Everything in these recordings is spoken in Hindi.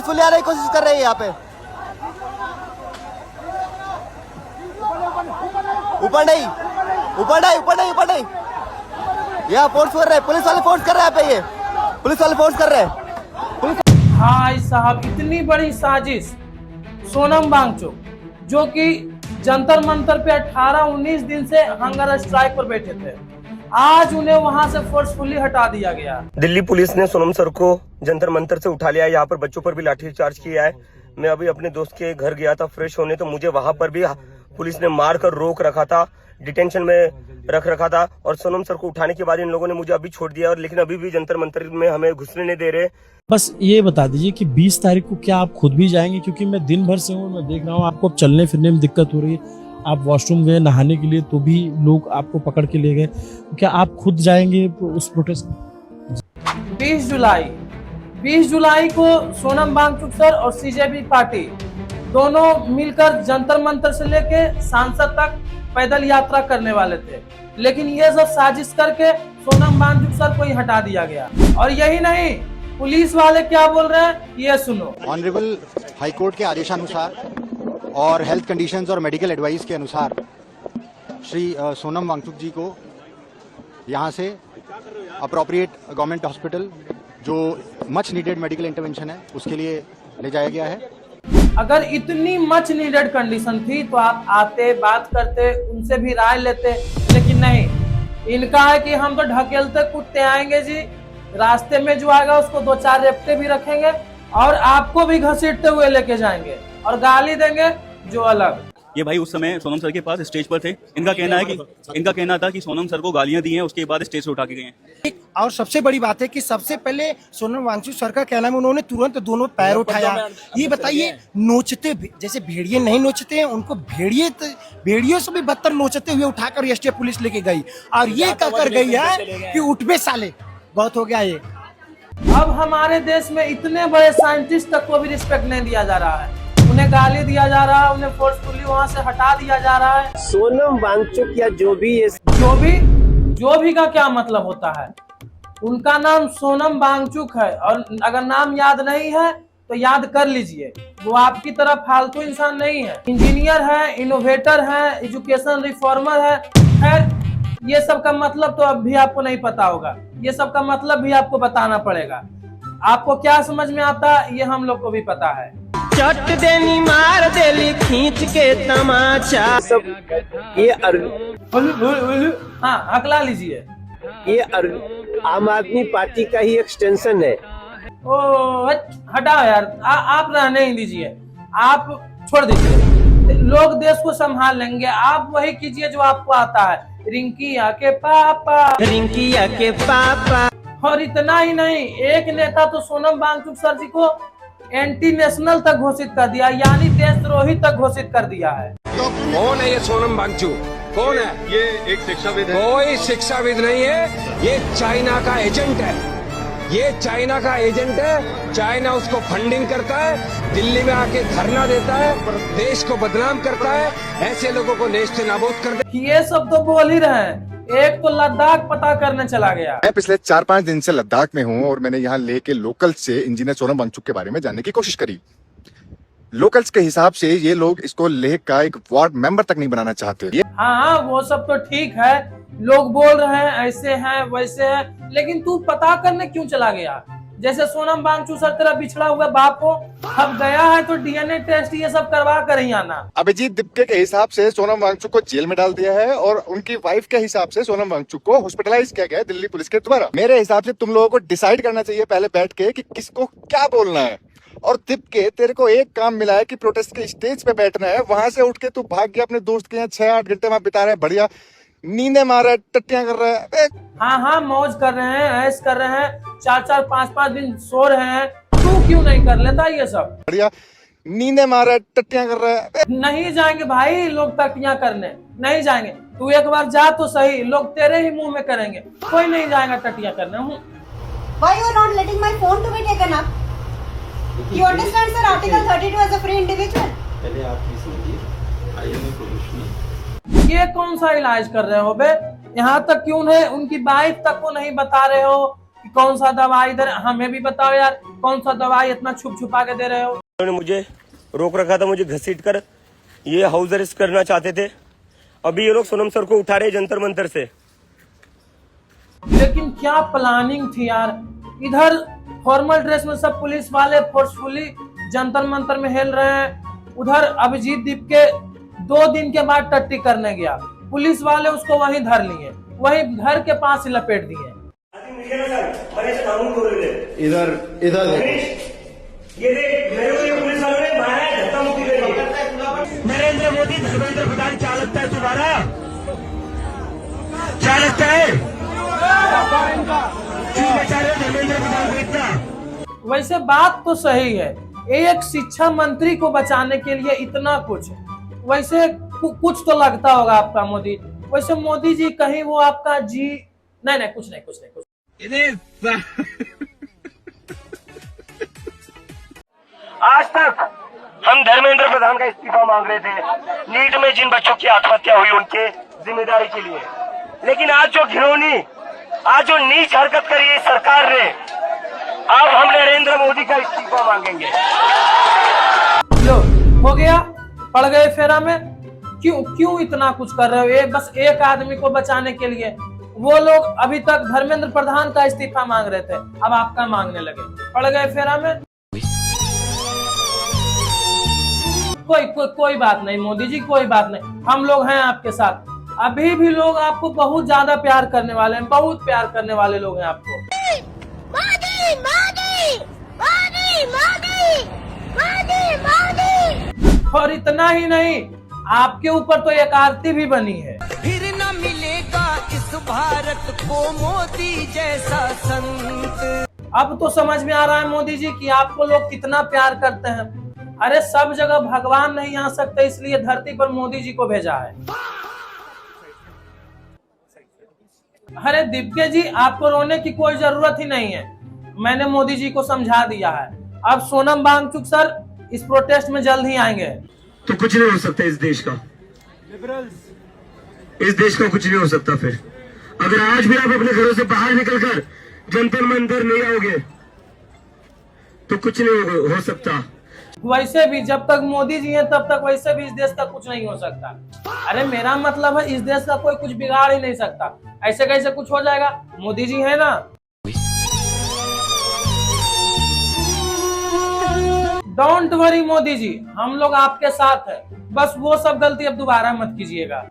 फोर्सफुली आने की कोशिश कर रहे हैं यहाँ पे। ऊपर नहीं, ऊपर नहीं, ऊपर नहीं, ऊपर नहीं। यहाँ फोर्स कर रहे हैं, पुलिस वाले फोर्स कर रहे हैं पे, ये पुलिस वाले फोर्स कर रहे हैं। भाई साहब, इतनी बड़ी साजिश। सोनम वांगचुक जो कि जंतर मंतर पे 18-19 दिन से हंगर स्ट्राइक पर बैठे थे, आज उन्हें वहां से फोर्सफुली हटा दिया गया। दिल्ली पुलिस ने सोनम सर को जंतर मंतर से उठा लिया है। यहाँ पर बच्चों पर भी लाठीचार्ज किया है। मैं अभी अपने दोस्त के घर गया था फ्रेश होने, तो मुझे वहां पर भी पुलिस ने मार कर रोक रखा था, डिटेंशन में रख रखा था। और सोनम सर को उठाने के बाद इन लोगों ने मुझे अभी छोड़ दिया, और लेकिन अभी भी जंतर मंतर में हमें घुसने नहीं दे रहे। बस ये बता दीजिए कि 20 तारीख को क्या आप खुद भी जाएंगे? क्योंकि मैं दिन भर से हूँ, मैं देख रहा हूँ आपको चलने फिरने में दिक्कत हो रही है। आप वॉशरूम गए नहाने के लिए तो भी लोग आपको पकड़ के ले गए। क्या आप खुद जाएंगे उस प्रोटेस्ट? 20 जुलाई को सोनम वांगचुक सर और सीजेपी पार्टी दोनों मिलकर जंतर मंतर से लेके सांसद तक पैदल यात्रा करने वाले थे, लेकिन ये सब साजिश करके सोनम वांगचुक सर को ही हटा दिया गया। और यही नहीं, पुलिस वाले क्या बोल रहे हैं ये सुनो। ऑनरेबल हाईकोर्ट के आदेशानुसार और हेल्थ कंडीशंस और मेडिकल एडवाइस के अनुसार श्री सोनम वांगचुक जी को यहाँ से अप्रोप्रिएट गवर्नमेंट हॉस्पिटल, जो मच नीडेड मेडिकल इंटरवेंशन है, उसके लिए ले जाया गया है। अगर इतनी मच नीडेड कंडीशन थी तो आप आते, बात करते, उनसे भी राय लेते, लेकिन नहीं। इनका है कि हम तो ढकेलते कूदते आएंगे जी, रास्ते में जो आएगा उसको 2-4 रेपटे भी रखेंगे और आपको भी घसीटते हुए लेके जाएंगे और गाली देंगे जो अलग। ये भाई उस समय सोनम सर के पास स्टेज पर थे। इनका कहना था कि सोनम सर को गालियां दी हैं, उसके बाद स्टेज से उठा के गए हैं। और सबसे बड़ी बात है कि सबसे पहले सोनम वांगचुक सर का कहना है उन्होंने तुरंत दोनों पैर उठाया। ये बताइए, नोचते जैसे भेड़िए नहीं नोचते हैं, उनको भेड़ियों से भी बदतर नोचते हुए उठाकर एसटीएफ पुलिस लेके गई, और ये कहकर गई है कि उठ बे साले, बहुत हो गया ये। अब हमारे देश में इतने बड़े साइंटिस्ट तक को भी रिस्पेक्ट नहीं दिया जा रहा है, उन्हें गाली दिया जा रहा है, उन्हें फोर्सफुली वहां से हटा दिया जा रहा है। सोनम वांगचुक या जो भी का क्या मतलब होता है? उनका नाम सोनम वांगचुक है, और अगर नाम याद नहीं है तो याद कर लीजिए। वो आपकी तरह फालतू इंसान नहीं है, इंजीनियर है, इनोवेटर है, एजुकेशन रिफॉर्मर है। खैर, ये सब का मतलब तो अब भी आपको नहीं पता होगा, ये सब का मतलब भी आपको बताना पड़ेगा। आपको क्या समझ में आता ये हम लोग को भी पता है। चट देनी मार देली खींच के तमाचा सब ये हाँ, हकला लीजिए। ये आम आदमी पार्टी का ही एक्सटेंशन है। ओ हटाओ यार, आप रहने ही दीजिए, आप छोड़ दीजिए, लोग देश को संभाल लेंगे। आप वही कीजिए जो आपको आता है, रिंकिया के पापा। और इतना ही नहीं, एक नेता तो सोनम वांगचुक सर जी को एंटी नेशनल तक घोषित कर दिया, यानी देशद्रोही तक घोषित कर दिया है। कौन है ये सोनम वांगचुक? कौन है ये? एक शिक्षाविद है। कोई शिक्षाविद नहीं है, ये चाइना का एजेंट है। ये चाइना का एजेंट है। चाइना उसको फंडिंग करता है, दिल्ली में आके धरना देता है, देश को बदनाम करता है, ऐसे लोगों को नेस्त नाबूद कर दे। ये सब तो बोल ही रहे हैं। एक तो लद्दाख पता करने चला गया। मैं पिछले 4-5 दिन से लद्दाख में हूँ, और मैंने यहाँ लेके लोकल से इंजीनियर सोनम वांगचुक के बारे में जानने की कोशिश करी। लोकल्स के हिसाब से ये लोग इसको लेह का एक वार्ड मेंबर तक नहीं बनाना चाहते। हाँ, वो सब तो ठीक है, लोग बोल रहे हैं ऐसे हैं वैसे हैं, लेकिन तू पता करने क्यों चला गया? जैसे सोनम वांगचुक सर तेरा बिछड़ा हुआ बाप को अब गया है तो डीएनए टेस्ट ये सब करवा कर ही आना। अभिजीत दिप्के के हिसाब से सोनम वांगचुक को जेल में डाल दिया है, और उनकी वाइफ के हिसाब से सोनम वांगचुक को हॉस्पिटलाइज किया गया है दिल्ली पुलिस के द्वारा। मेरे हिसाब से तुम लोगों को डिसाइड करना चाहिए पहले बैठ के कि किसको क्या बोलना है। और दिप्के, तेरे को एक काम मिला है कि प्रोटेस्ट के स्टेज पे बैठना है, वहां से उठ के तू भाग गया अपने दोस्त के यहाँ, 6-8 घंटे वहां बिता रहे हैं, बढ़िया नींदे मार रहे, टट्टियां कर रहे हैं। हाँ, मौज कर रहे हैं, ऐश कर रहे हैं, 4-4, 5-5 दिन सो रहे हैं। तू क्यों नहीं कर लेता ये सब? बढ़िया नींदे मार रहे, टट्टियां कर रहे हैं। नहीं जाएंगे भाई लोग टट्टियां करने, नहीं जाएंगे। तू एक बार जा तो सही, लोग तेरे ही मुंह में करेंगे, कोई नहीं जाएगा टट्टियां करने। Why you are not letting my phone to be taken up? You understand sir, Article 32 as a free individual? पहले आप ये समझिए, आईएमए प्रोफेशनल ये कौन सा इलाज कर रहे हो बे? यहाँ तक क्यों है, उनकी वाइफ तक को नहीं बता रहे हो कि कौन सा दवाई इधर, हमें भी बताओ यार कौन सा दवाई इतना छुप छुपा के दे रहे हो। उन्होंने मुझे रोक रखा था, मुझे घसीट कर ये हाउस अरेस्ट करना चाहते थे। अभी ये लोग सोनम सर को उठा रहे जंतर मंतर से। लेकिन क्या प्लानिंग थी यार, इधर फॉर्मल ड्रेस में सब पुलिस वाले फोर्सफुली जंतर मंतर में हिल रहे हैं, उधर अभिजीत दीप के 2 दिन के बाद टट्टी करने गया, पुलिस वाले उसको वहीं धर लिए, वहीं घर के पास ही लपेट दिए। इधर इधर ये पुलिस वालों ने मारा, धक्का मुक्की करी। नरेंद्र मोदी धर्मेंद्र प्रधान क्या लगता है तुम्हारा? क्या लगता है? क्यों बचा रहे धर्मेंद्र प्रधान को इतना? वैसे बात तो सही है, एक शिक्षा मंत्री को बचाने के लिए इतना कुछ, वैसे कुछ तो लगता होगा आपका मोदी। वैसे मोदी जी कहीं वो आपका जी नहीं कुछ नहीं आज तक हम धर्मेंद्र प्रधान का इस्तीफा मांग रहे थे, नीट में जिन बच्चों की आत्महत्या हुई उनके जिम्मेदारी के लिए, लेकिन आज जो घिनौनी, आज जो नीच हरकत करी है सरकार ने, अब हम नरेंद्र मोदी का इस्तीफा मांगेंगे। लो हो गया, पड़ गए फेरा में। क्यों इतना कुछ कर रहे हो? बस एक आदमी को बचाने के लिए। वो लोग अभी तक धर्मेंद्र प्रधान का इस्तीफा मांग रहे थे, अब आपका मांगने लगे, पड़ गए फेरा में। कोई बात नहीं मोदी जी, कोई बात नहीं, हम लोग हैं आपके साथ। अभी भी लोग आपको बहुत ज्यादा प्यार करने वाले हैं, बहुत प्यार करने वाले लोग हैं आपको। मोदी मोदी मोदी मोदी मोदी मोदी। और इतना ही नहीं, आपके ऊपर तो एक आरती भी बनी है। फिर न मिलेगा इस भारत को मोदी जैसा संत। अब तो समझ में आ रहा है मोदी जी कि आपको लोग कितना प्यार करते हैं। अरे सब जगह भगवान नहीं आ सकते, इसलिए धरती पर मोदी जी को भेजा है। अरे दिव्य जी, आपको रोने की कोई जरूरत ही नहीं है, मैंने मोदी जी को समझा दिया है। अब सोनम वांगचुक सर इस प्रोटेस्ट में जल्द ही आएंगे। तो कुछ नहीं हो सकता इस देश का, इस देश का कुछ नहीं हो सकता। फिर अगर आज भी आप अपने घरों से बाहर निकलकर जंतर मंतर नहीं आओगे तो कुछ नहीं हो सकता। वैसे भी जब तक मोदी जी हैं तब तक वैसे भी इस देश का कुछ नहीं हो सकता। अरे मेरा मतलब है इस देश का कोई कुछ बिगाड़ ही नहीं सकता। ऐसे कैसे कुछ हो जाएगा? मोदी जी है ना। डोंट वरी मोदी जी, हम लोग आपके साथ हैं, बस वो सब गलती अब दोबारा मत कीजिएगा।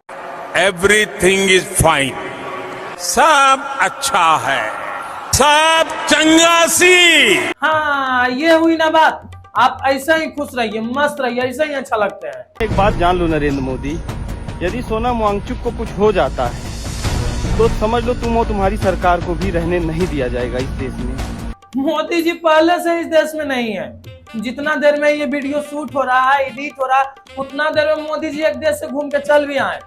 एवरीथिंग इज फाइन, सब अच्छा है, सब चंगासी। हाँ ये हुई ना बात, आप ऐसा ही खुश रहिए, मस्त रहिए, ऐसा ही अच्छा लगता है। एक बात जान लो नरेंद्र मोदी, यदि सोनम वांगचुक को कुछ हो जाता है तो समझ लो तुम और तुम्हारी सरकार को भी रहने नहीं दिया जाएगा इस देश में। मोदी जी पहले से इस देश में नहीं है। जितना देर में ये वीडियो शूट हो रहा है, एडिट हो रहा है, उतना देर में मोदी जी एक देश से घूम के चल भी आए।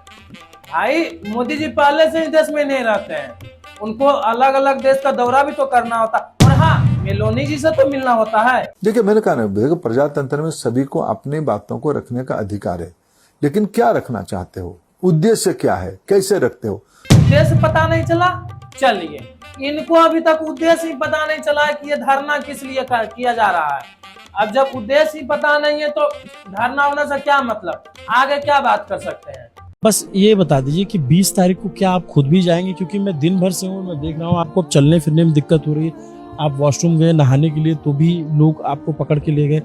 भाई मोदी जी पहले से इस देश में नहीं रहते हैं, उनको अलग अलग देश का दौरा भी तो करना होता। और हाँ, मेलोनी जी से तो मिलना होता है। देखिए मैंने कहा ना, प्रजातंत्र में सभी को अपनी बातों को रखने का अधिकार है, लेकिन क्या रखना चाहते हो, उद्देश्य क्या है, कैसे रखते हो? उद्देश्य पता नहीं चला, चलिए इनको अभी तक उद्देश्य ही पता नहीं चला है कि ये धरना किस लिए किया जा रहा है। अब जब उद्देश्य ही पता नहीं है तो धरना होने से क्या मतलब, आगे क्या बात कर सकते हैं। बस ये बता दीजिए कि 20 तारीख को क्या आप खुद भी जाएंगे? क्योंकि मैं दिन भर से हूँ, मैं देख रहा हूँ आपको चलने फिरने में दिक्कत हो रही है। आप वॉशरूम गए नहाने के लिए तो भी लोग आपको पकड़ के ले गए,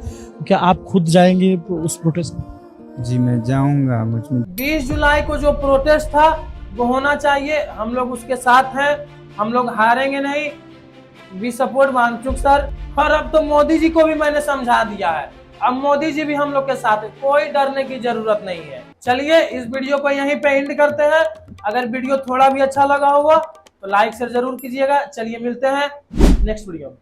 क्या आप खुद जाएंगे उस प्रोटेस्ट में? जी मैं जाऊंगा। 20 जुलाई को जो प्रोटेस्ट था वो होना चाहिए, हम लोग उसके साथ हैं, हम लोग हारेंगे नहीं। We support Wangchuk sir. और अब तो मोदी जी को भी मैंने समझा दिया है, अब मोदी जी भी हम लोग के साथ है, कोई डरने की जरूरत नहीं है। चलिए इस वीडियो को यहीं पे एंड करते हैं। अगर वीडियो थोड़ा भी अच्छा लगा होगा तो लाइक शेयर जरूर कीजिएगा। चलिए मिलते हैं नेक्स्ट वीडियो में।